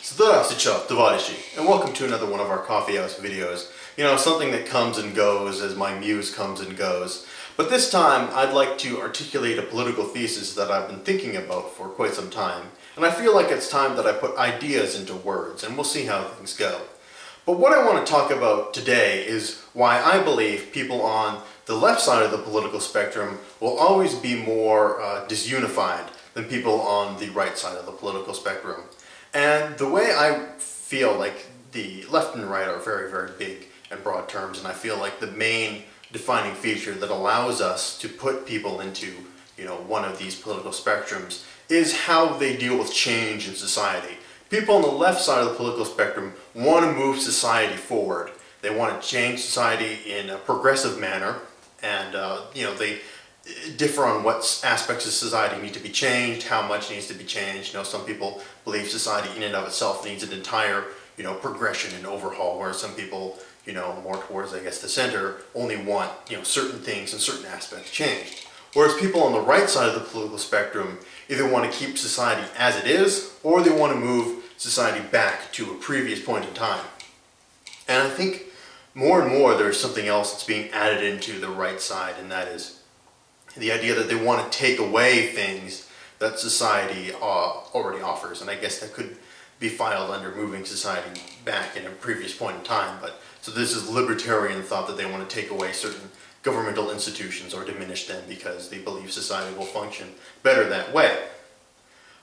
Здравствуйте, товарищи, and welcome to another one of our coffee house videos. You know, something that comes and goes as my muse comes and goes. But this time, I'd like to articulate a political thesis that I've been thinking about for quite some time. And I feel like it's time that I put ideas into words, and we'll see how things go. But what I want to talk about today is why I believe people on the left side of the political spectrum will always be more disunified than people on the right side of the political spectrum. And the way I feel like the left and right are very, very big and broad terms, and I feel like the main defining feature that allows us to put people into, one of these political spectrums is how they deal with change in society. People on the left side of the political spectrum want to move society forward. They want to change society in a progressive manner, and they differ on what aspects of society need to be changed, how much needs to be changed. Some people believe society in and of itself needs an entire, progression and overhaul, whereas some people, more towards, I guess, the center, only want, certain things and certain aspects changed. Whereas people on the right side of the political spectrum either want to keep society as it is, or they want to move society back to a previous point in time. And I think more and more there's something else that's being added into the right side, and that is the idea that they want to take away things that society already offers. And I guess that could be filed under moving society back in a previous point in time. But so this is libertarian thought that they want to take away certain governmental institutions or diminish them because they believe society will function better that way.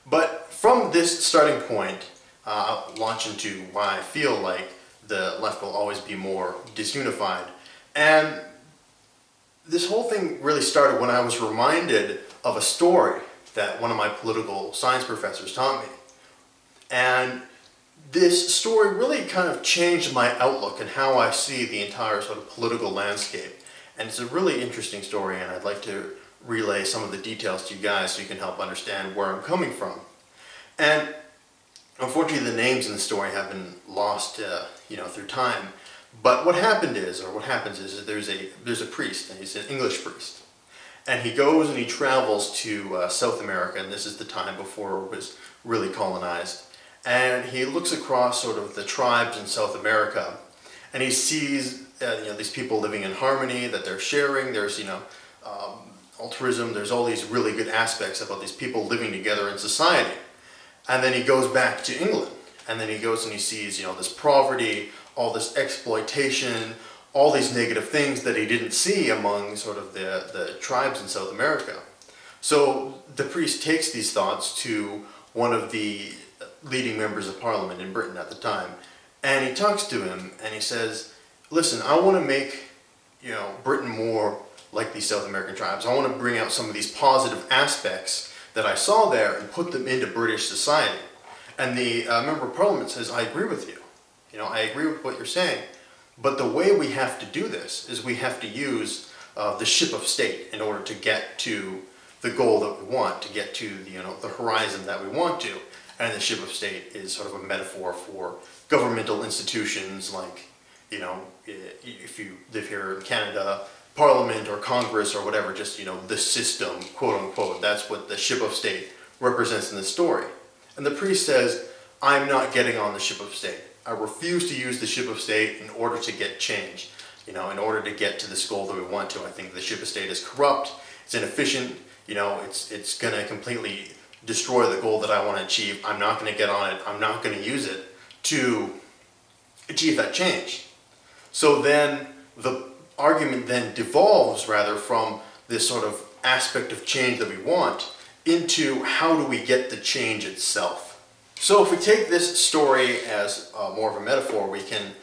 But from this starting point, I'll launch into why I feel like the left will always be more disunified. And this whole thing really started when I was reminded of a story that one of my political science professors taught me. And this story really kind of changed my outlook and how I see the entire sort of political landscape. And it's a really interesting story, and I'd like to relay some of the details to you guys so you can help understand where I'm coming from. And unfortunately, the names in the story have been lost, through time. But what happens is there's a priest, and he's an English priest. And he goes and he travels to South America, and this is the time before it was really colonized. And he looks across sort of the tribes in South America, and he sees these people living in harmony, that they're sharing. There's altruism. There's all these really good aspects about these people living together in society. And then he goes back to England, and then he goes and he sees this poverty, all this exploitation, all these negative things that he didn't see among sort of the tribes in South America. So the priest takes these thoughts to one of the leading members of parliament in Britain at the time, and he talks to him and he says, listen, I want to make Britain more like these South American tribes. I want to bring out some of these positive aspects that I saw there and put them into British society. And the member of parliament says, I agree with you. I agree with what you're saying. But the way we have to do this is we have to use the ship of state in order to get to the goal that we want, to get to the horizon that we want to. And the ship of state is sort of a metaphor for governmental institutions like, if you live here in Canada, Parliament or Congress or whatever, just, the system, quote unquote. That's what the ship of state represents in this story. And the priest says, I'm not getting on the ship of state. I refuse to use the ship of state in order to get change. In order to get to this goal that we want to. I think the ship of state is corrupt, it's inefficient, it's going to completely destroy the goal that I want to achieve. I'm not going to get on it. I'm not going to use it to achieve that change. So then the argument then devolves rather from this sort of aspect of change that we want into how do we get the change itself. So if we take this story as more of a metaphor, we can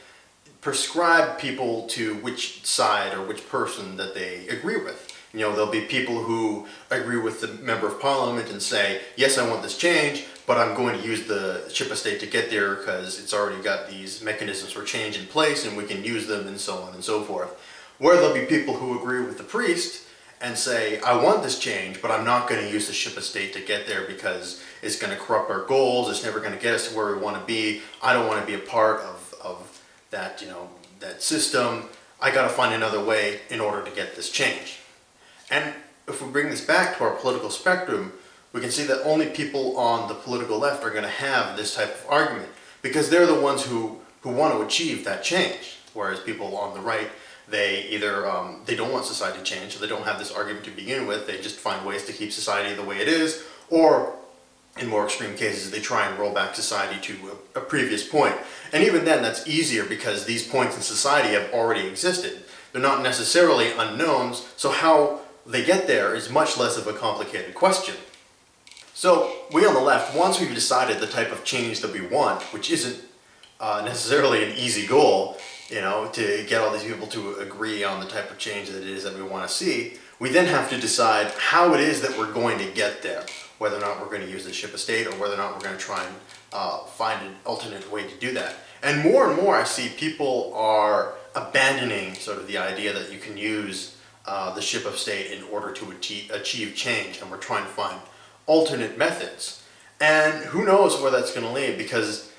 prescribe people to which side or which person that they agree with. There'll be people who agree with the member of parliament and say, yes, I want this change, but I'm going to use the ship of state to get there because it's already got these mechanisms for change in place and we can use them and so on and so forth. Where there'll be people who agree with the priest and say, I want this change, but I'm not going to use the ship of state to get there because it's going to corrupt our goals, it's never going to get us to where we want to be, I don't want to be a part of that, that system, I got to find another way in order to get this change. And if we bring this back to our political spectrum, we can see that only people on the political left are going to have this type of argument. because they're the ones who want to achieve that change. Whereas people on the right, they either they don't want society to change, so they don't have this argument to begin with. They just find ways to keep society the way it is, or in more extreme cases, they try and roll back society to a previous point. And even then, that's easier because these points in society have already existed. They're not necessarily unknowns, so how they get there is much less of a complicated question. So we on the left, once we've decided the type of change that we want, which isn't necessarily an easy goal, you know, to get all these people to agree on the type of change that it is that we want to see, we then have to decide how it is that we're going to get there. Whether or not we're going to use the ship of state, or whether or not we're going to try and find an alternate way to do that. And more I see people are abandoning sort of the idea that you can use the ship of state in order to achieve change, and we're trying to find alternate methods. And who knows where that's going to lead, because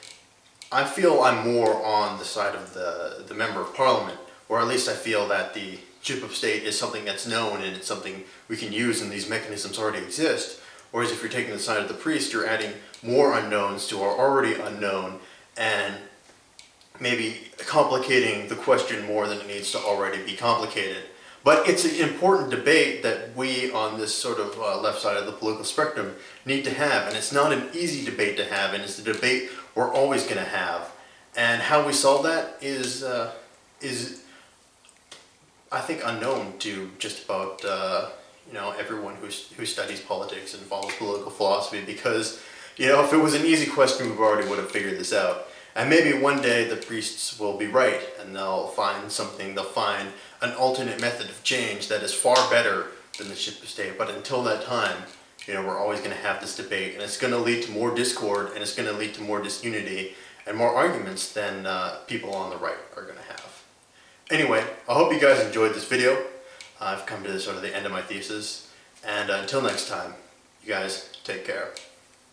I feel I'm more on the side of the Member of Parliament, or at least I feel that the ship of state is something that's known and it's something we can use and these mechanisms already exist. Whereas if you're taking the side of the priest, you're adding more unknowns to our already unknown and maybe complicating the question more than it needs to already be complicated. But it's an important debate that we on this sort of left side of the political spectrum need to have. And it's not an easy debate to have, and it's the debate we're always going to have. And how we solve that is I think unknown to just about you know, everyone who studies politics and follows political philosophy, because, you know, if it was an easy question, we already would have figured this out. And maybe one day the priests will be right, and they'll find something, they'll find an alternate method of change that is far better than the ship of state. But until that time, you know, we're always going to have this debate, and it's going to lead to more discord, and it's going to lead to more disunity and more arguments than people on the right are going to have. Anyway, I hope you guys enjoyed this video. I've come to sort of the end of my thesis, and until next time, you guys take care.